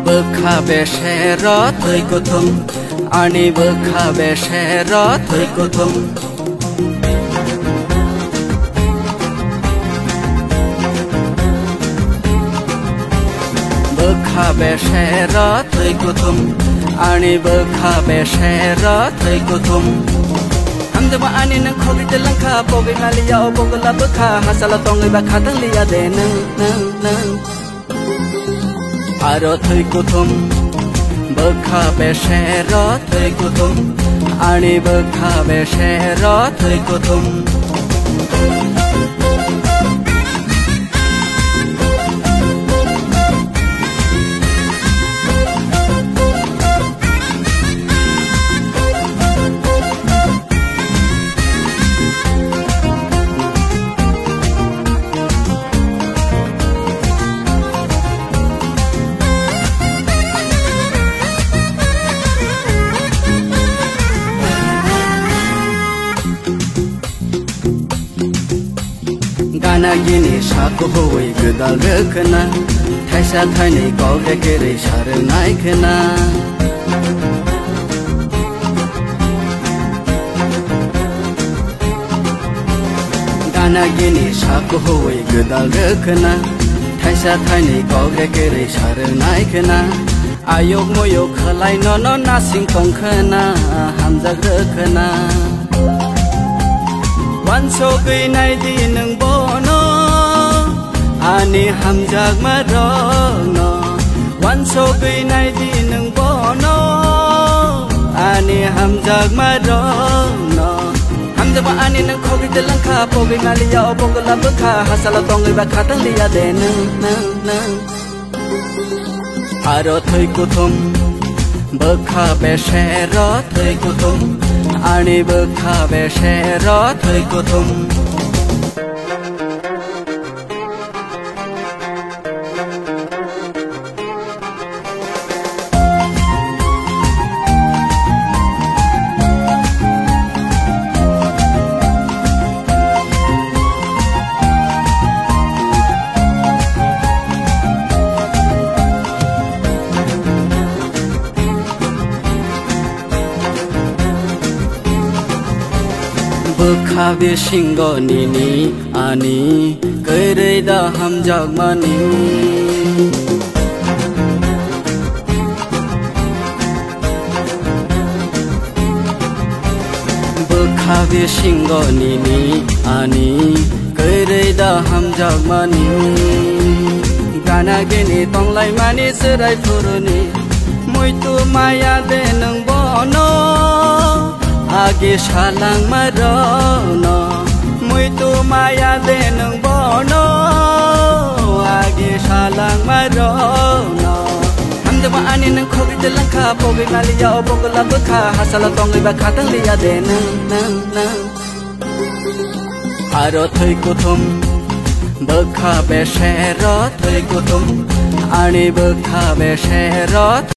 बखा बेशेर थै कुथुम अनि बखा बेशेर थै कुथुम बखा बेशेर थै कुथुम अनि बखा बेशेर थै कुथुम हमदमा ani nang khogi de langkha pogi ngaliya o bogla bkha hasala tongi ba khatang liya de nang aro thai kuthum bkha besher thai kuthum ani bkha besher thai kuthum गाना गिनी साको होई गदाल रखना थाइसा थाइनै गाउले केरै सारो नायखना गाना गिनी साको होई गदाल रखना थाइसा थाइनै गाउले केरै सारो नायखना आयोग मोयोग खलाय न नासिं पंखना हामजाग रखना wanso geinai di nang bono ani hamjag marono wanso geinai di nang bono ani hamjag marono hamjaba ani nang khogi de langkha pogi ngaliya o bogla bkha hasala tongi ba khatang liya de nang aro thai kuthum bkha besher thai kuthum ani bkha besher thai kuthum bkha besingo nini ani kairai da hamjag mani bkha besingo nini ani kairai da hamjag mani gana gini tonglai mani serai furuni muitu maya de nang bono आगे सालांग मारोनो मुइतु माया they नंग बोनो आगे सालांग मारोनो हमदमा ani nang khogi de langkha pogi ngaliya o bogla bkha hasala tongi ba khatang liya de nang aro thai kuthum bkha besher thai kuthum ani bkha besher